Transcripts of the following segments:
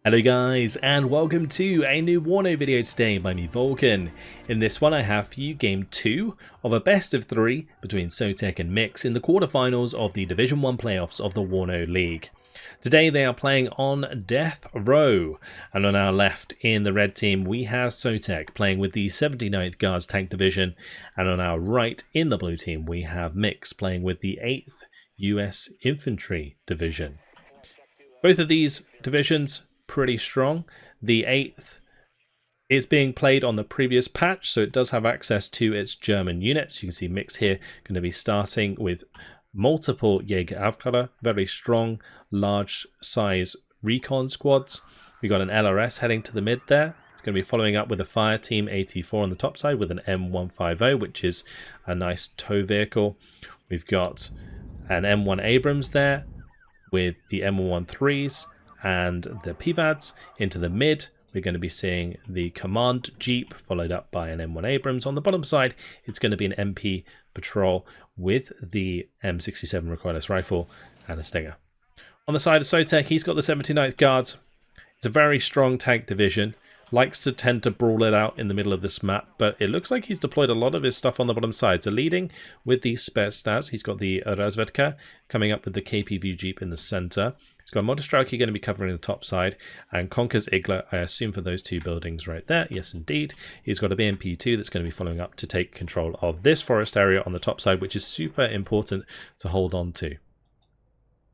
Hello guys, and welcome to a new Warno video today by me, Vulcan. In this one I have for you game 2 of a best of 3 between Sotek and Mix in the quarterfinals of the Division 1 playoffs of the Warno League. Today they are playing on Death Row, and on our left in the red team we have Sotek playing with the 79th Guards Tank Division, and on our right in the blue team we have Mix playing with the 8th US Infantry Division. Both of these divisions pretty strong. The 8th is being played on the previous patch, so it does have access to its German units. You can see Mix here going to be starting with multiple Jäger, very strong, large size recon squads. We got an LRS heading to the mid there. It's going to be following up with a fire team 84 on the top side with an M150, which is a nice tow vehicle. We've got an M1 Abrams there with the M113s and the PVADs. Into the mid we're going to be seeing the command jeep followed up by an M1 Abrams. On the bottom side it's going to be an MP patrol with the M67 recoilless rifle and a stinger. On the side of Sotek, he's got the 79th Guards. It's a very strong tank division, likes to tend to brawl it out in the middle of this map, but it looks like he's deployed a lot of his stuff on the bottom side. So leading with the Spetsnaz, he's got the Razvedka coming up with the KPV jeep in the center. He's got Modostraki going to be covering the top side, and Conker's Igla, I assume, for those two buildings right there. Yes, indeed. He's got a BMP2 that's going to be following up to take control of this forest area on the top side, which is super important to hold on to.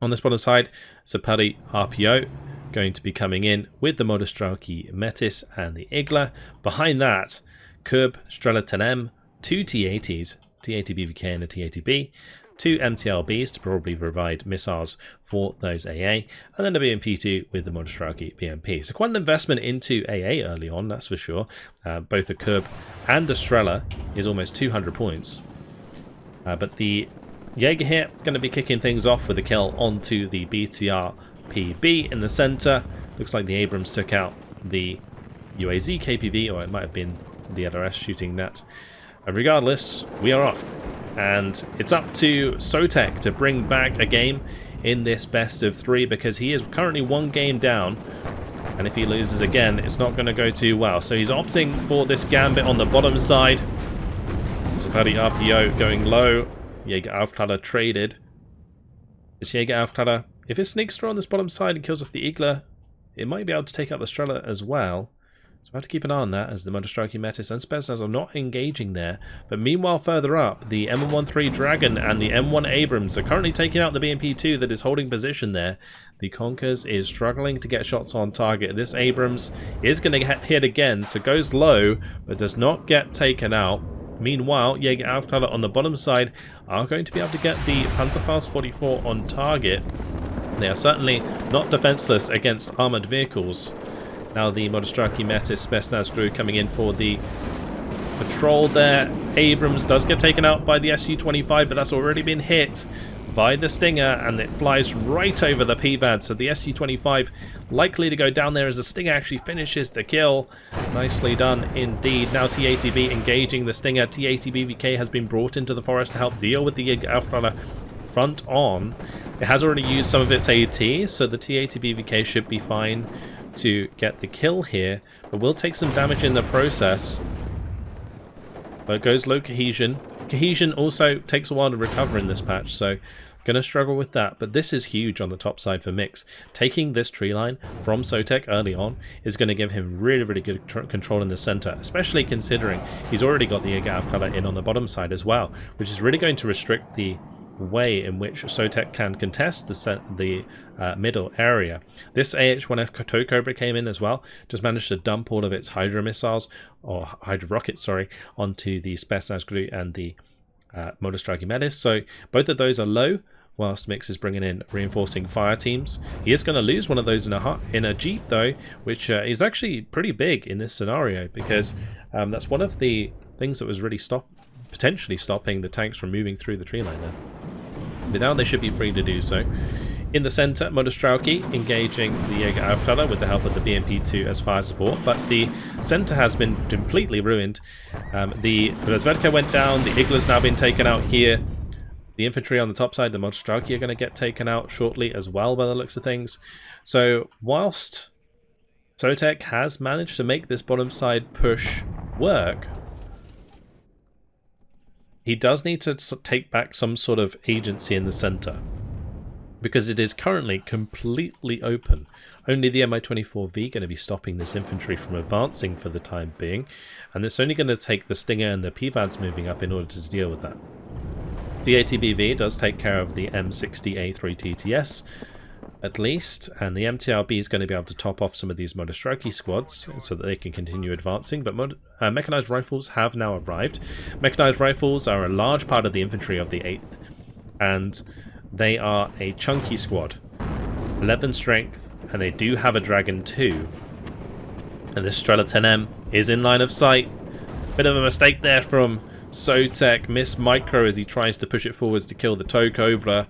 On this bottom side, Sapari RPO going to be coming in with the Modostraki Metis and the Igla. Behind that, Kurb, Strela 10M, two T80s, T80 BVK and a T80B, two MTLBs to probably provide missiles for those AA, and then a BMP2 with the Modostraki BMP. So quite an investment into AA early on, that's for sure. Both the Kurb and the Strela is almost 200 points. But the Jaeger here going to be kicking things off with a kill onto the BTR PB in the center. Looks like the Abrams took out the UAZ KPV, or it might have been the LRS shooting that. Regardless, we are off, and it's up to Sotek to bring back a game in this best of 3, because he is currently one game down, and if he loses again it's not going to go too well. So he's opting for this gambit on the bottom side. Sapari RPO going low. Jäger Aufkladder traded. It's Jäger Aufkladder. If it sneaks through on this bottom side and kills off the Igla, it might be able to take out the Strela as well. So I have to keep an eye on that, as the Modostraki Metis and Spetsnaz are not engaging there. But meanwhile, further up, the M13 Dragon and the M1 Abrams are currently taking out the BMP2 that is holding position there. The Conkers is struggling to get shots on target. This Abrams is going to get hit again, so goes low, but does not get taken out. Meanwhile, Jäger Aufkladder on the bottom side are going to be able to get the Panzerfaust 44 on target. They are certainly not defenseless against armored vehicles. Now the Modostraki Metis Spetsnaz crew coming in for the patrol there. Abrams does get taken out by the Su-25, but that's already been hit by the Stinger, and it flies right over the PVAD. So the Su-25 likely to go down there as the Stinger actually finishes the kill. Nicely done indeed. Now T80B engaging the Stinger. T80BVK has been brought into the forest to help deal with the Jäger Aufkladder front on. It has already used some of its AT, so the T80BVK should be fine to get the kill here, but will take some damage in the process. But it goes low cohesion. Cohesion also takes a while to recover in this patch, so gonna struggle with that. But this is huge on the top side for Mix. Taking this tree line from Sotek early on is going to give him really good control in the center, especially considering he's already got the Jäger Aufkladder in on the bottom side as well, which is really going to restrict the way in which Sotek can contest the middle area. This AH-1F tow Cobra came in as well, just managed to dump all of its Hydra missiles, or Hydra rockets, sorry, onto the Spetsnaz crew and the Modostraki Metis. So both of those are low, whilst Mix is bringing in reinforcing fire teams. He is going to lose one of those in a Jeep though, which is actually pretty big in this scenario, because that's one of the things that was really potentially stopping the tanks from moving through the tree line there. But now they should be free to do so. In the center, Modostraki engaging the Jäger Aufkladder with the help of the BMP2 as fire support, but the center has been completely ruined. The Razvedka went down, the Igla's now been taken out here. The infantry on the top side, the Modostraki, are going to get taken out shortly as well by the looks of things. So whilst Sotek has managed to make this bottom side push work. He does need to take back some sort of agency in the center, because it is currently completely open. Only the Mi-24V going to be stopping this infantry from advancing for the time being, and it's only going to take the Stinger and the PVADs moving up in order to deal with that. The ATBV does take care of the M60A3 TTS, at least, and the MTRB is going to be able to top off some of these Monostraki squads so that they can continue advancing, but mechanized rifles have now arrived. Mechanized rifles are a large part of the infantry of the 8th, and they are a chunky squad. 11 strength, and they do have a Dragon 2. And this Strela 10M is in line of sight. Bit of a mistake there from Sotek. Missed micro as he tries to push it forwards to kill the Tow Cobra.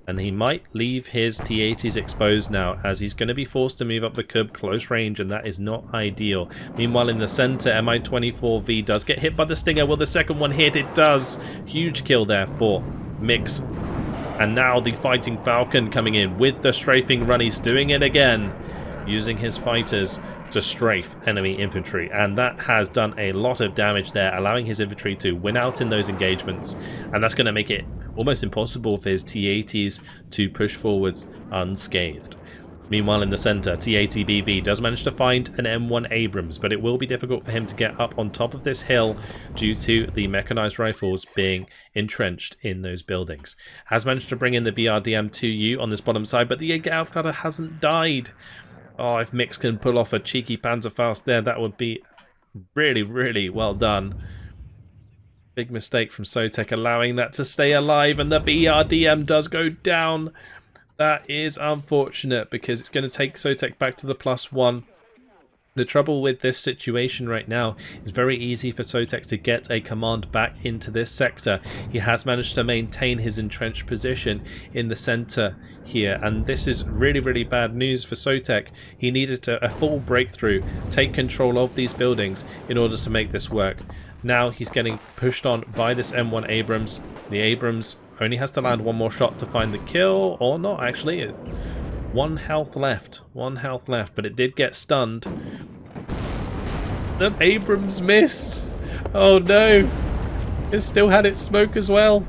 And he might leave his T-80s exposed now, as he's going to be forced to move up the curb close range, and that is not ideal. Meanwhile, in the center, Mi-24V does get hit by the Stinger. Will the second one hit? It does. Huge kill there for Mix. And now the Fighting Falcon coming in with the strafing run. He's doing it again, using his fighters to strafe enemy infantry, and that has done a lot of damage there, allowing his infantry to win out in those engagements, and that's going to make it almost impossible for his T-80s to push forwards unscathed. Meanwhile, in the center, T-80BV does manage to find an M1 Abrams, but it will be difficult for him to get up on top of this hill due to the mechanized rifles being entrenched in those buildings. Has managed to bring in the BRDM-2U on this bottom side, but the Jägeraufklärer hasn't died. Oh, if Mix can pull off a cheeky Panzerfaust there, that would be really, really well done. Big mistake from Sotek allowing that to stay alive, and the BRDM does go down. That is unfortunate, because it's going to take Sotek back to the +1. The trouble with this situation right now is very easy for Sotek to get a command back into this sector. He has managed to maintain his entrenched position in the center here, and this is really, really bad news for Sotek. He needed a full breakthrough, take control of these buildings in order to make this work. Now he's getting pushed on by this M1 Abrams. The Abrams only has to land one more shot to find the kill, or not actually. One health left, but it did get stunned. The Abrams missed. Oh no, it still had its smoke as well.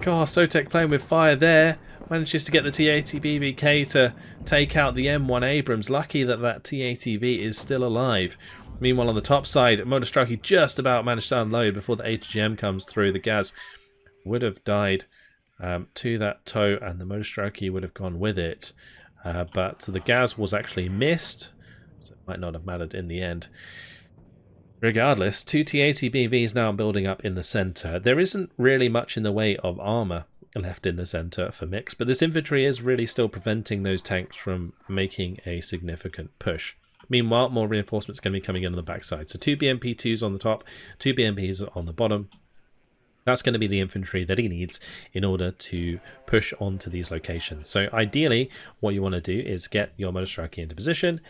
God, Sotek playing with fire there. Manages to get the T-80BVK to take out the M1 Abrams. Lucky that that T-80B is still alive. Meanwhile, on the top side, Monostraki just about managed to unload before the HGM comes through. The Gaz would have died to that tow, and the Monostraki would have gone with it. But the Gaz was actually missed, so it might not have mattered in the end. Regardless, two T-80BVs now building up in the center. There isn't really much in the way of armor left in the center for Mix, but this infantry is really still preventing those tanks from making a significant push. Meanwhile, more reinforcements going to be coming in on the backside. So 2 BMP-2s on the top, 2 BMPs on the bottom. That's going to be the infantry that he needs in order to push onto these locations. So ideally, what you want to do is get your Monostraki into position,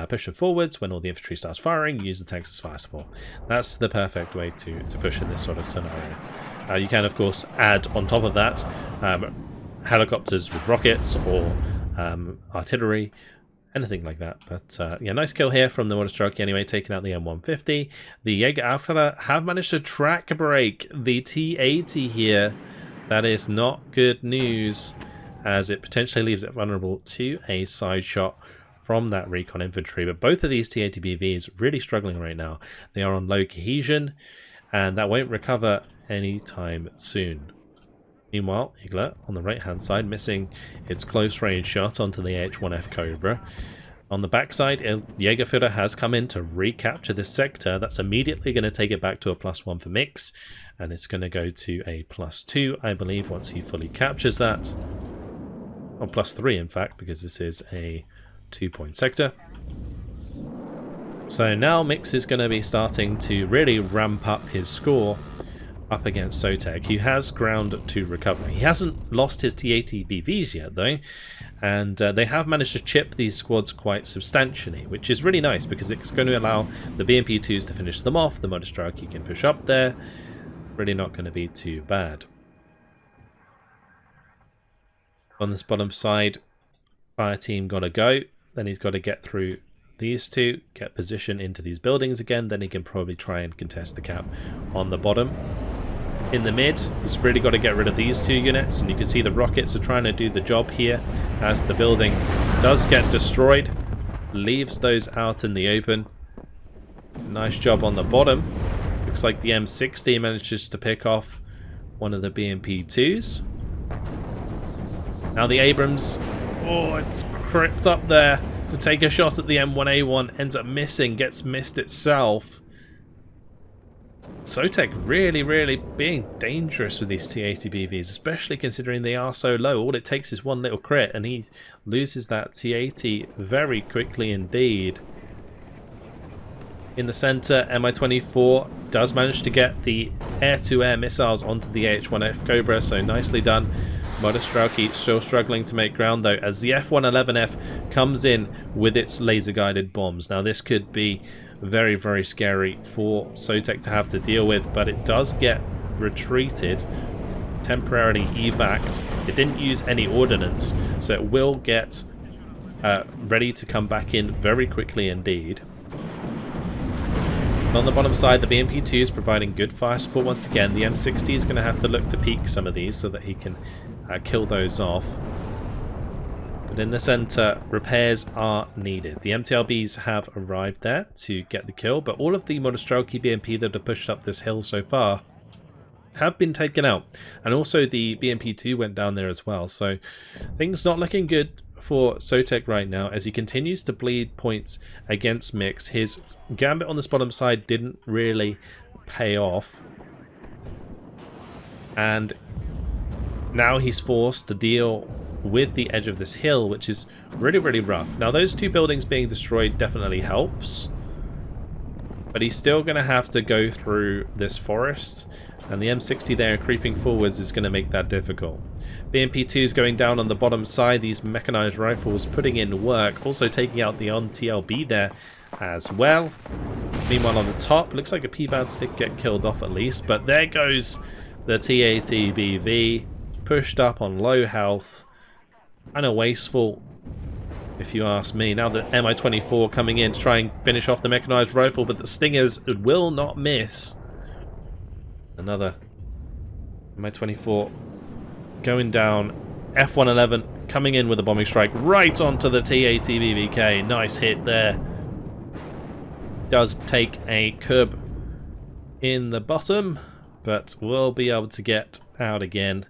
push them forwards. When all the infantry starts firing, use the tanks as fire support. That's the perfect way to push in this sort of scenario. You can, of course, add on top of that helicopters with rockets or artillery, anything like that. But yeah, nice kill here from the Monostraki anyway, taking out the M150. The Jägeraufklärer have managed to track break the T-80 here. That is not good news, as it potentially leaves it vulnerable to a side shot from that recon infantry. But both of these T-80BVs really struggling right now. They are on low cohesion, and that won't recover anytime soon. Meanwhile, Igla on the right hand side missing its close range shot onto the H1F Cobra. On the backside, Jägerführer has come in to recapture this sector. That's immediately going to take it back to a +1 for Mix, and it's going to go to a +2, I believe, once he fully captures that. Or +3, in fact, because this is a 2-point sector. So now Mix is going to be starting to really ramp up his score up against Sotek, who has ground to recover. He hasn't lost his T-80BVs yet, though, and they have managed to chip these squads quite substantially, which is really nice because it's going to allow the BMP-2s to finish them off. The Monostraki can push up there. Really not going to be too bad. On this bottom side, fire team got to go. Then he's got to get through these two get position into these buildings again, then he can probably try and contest the cap on the bottom. In the mid, he's really got to get rid of these two units, and you can see the rockets are trying to do the job here as the building does get destroyed. Leaves those out in the open. Nice job on the bottom. Looks like the M60 manages to pick off one of the BMP2s. Now the Abrams, oh, it's crept up there to take a shot at the M1A1, ends up missing, gets missed itself. Sotek really being dangerous with these T80BVs, especially considering they are so low. All it takes is one little crit and he loses that T80 very quickly indeed. In the center, Mi-24 does manage to get the air-to-air missiles onto the AH-1F Cobra, so nicely done. Modostrauki still struggling to make ground though, as the F-111F comes in with its laser-guided bombs. Now this could be very scary for Sotek to have to deal with, but it does get retreated, temporarily evac'd. It didn't use any ordnance, so it will get ready to come back in very quickly indeed. On the bottom side, the BMP2 is providing good fire support once again. The M60 is going to have to look to peek some of these so that he can kill those off. But in the center, repairs are needed. The MTLBs have arrived there to get the kill, but all of the Modostrauki BMP that have pushed up this hill so far have been taken out. And also the BMP2 went down there as well. So things not looking good for Sotek right now as he continues to bleed points against Mix. His gambit on this bottom side didn't really pay off. And now he's forced to deal with the edge of this hill, which is really rough. Now those two buildings being destroyed definitely helps, but he's still going to have to go through this forest, and the M60 there creeping forwards is going to make that difficult. BMP2 is going down on the bottom side, these mechanized rifles putting in work, also taking out the on-TLB there as well. Meanwhile on the top, looks like a PVADS did get killed off at least, but there goes the T80BV, pushed up on low health. Kind of wasteful, if you ask me. Now the Mi-24 coming in to try and finish off the mechanized rifle, but the Stingers will not miss. Another Mi-24 going down. F-111 coming in with a bombing strike right onto the T80BVK. Nice hit there. Does take a cub in the bottom, but will be able to get out again.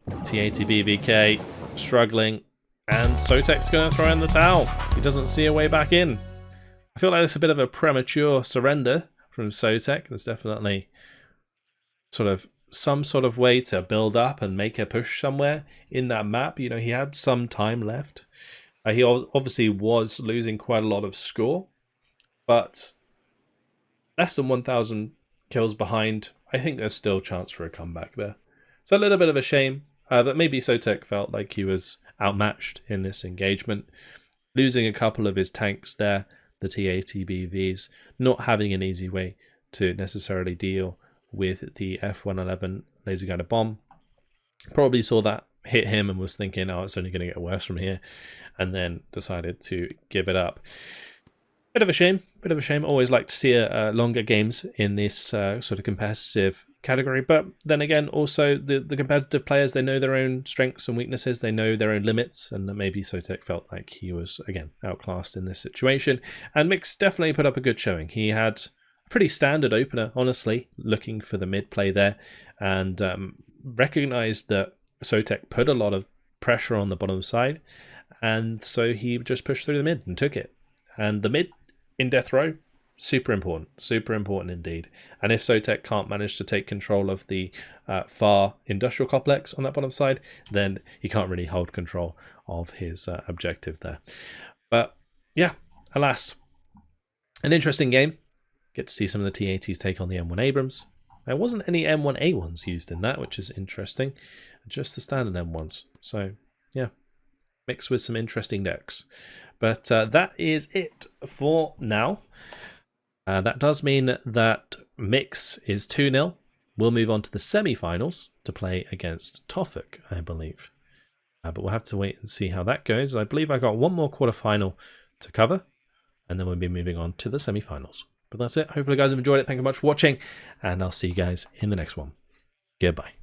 T80BVK struggling, and Sotek's going to throw in the towel. He doesn't see a way back in. I feel like it's a bit of a premature surrender from Sotek. There's definitely some sort of way to build up and make a push somewhere in that map. You know, he had some time left. He obviously was losing quite a lot of score, but less than 1,000 kills behind. I think there's still a chance for a comeback there. It's a little bit of a shame. But maybe Sotek felt like he was outmatched in this engagement, losing a couple of his tanks there, the T80BVs, not having an easy way to necessarily deal with the F-111 laser guided bomb. Probably saw that hit him and was thinking, oh, it's only going to get worse from here, and then decided to give it up. Bit of a shame. Always like to see longer games in this sort of competitive category, but then again, also the competitive players, they know their own strengths and weaknesses, they know their own limits, and maybe Sotek felt like he was again outclassed in this situation. And Mix definitely put up a good showing. He had a pretty standard opener, honestly, looking for the mid play there, and recognized that Sotek put a lot of pressure on the bottom side, and so he just pushed through the mid and took it. And the mid in death row, super important indeed. And if Sotek can't manage to take control of the far industrial complex on that bottom side, then he can't really hold control of his objective there. But yeah, alas, an interesting game. Get to see some of the T80s take on the M1 Abrams. There wasn't any M1A1s used in that, which is interesting. Just the standard M1s. So yeah, mixed with some interesting decks. But that is it for now. That does mean that Mix is 2-0. We'll move on to the semi-finals to play against Tofuk, I believe. But we'll have to wait and see how that goes. I believe I got one more quarterfinal to cover, and then we'll be moving on to the semi-finals. But that's it. Hopefully you guys have enjoyed it. Thank you much for watching, and I'll see you guys in the next one. Goodbye.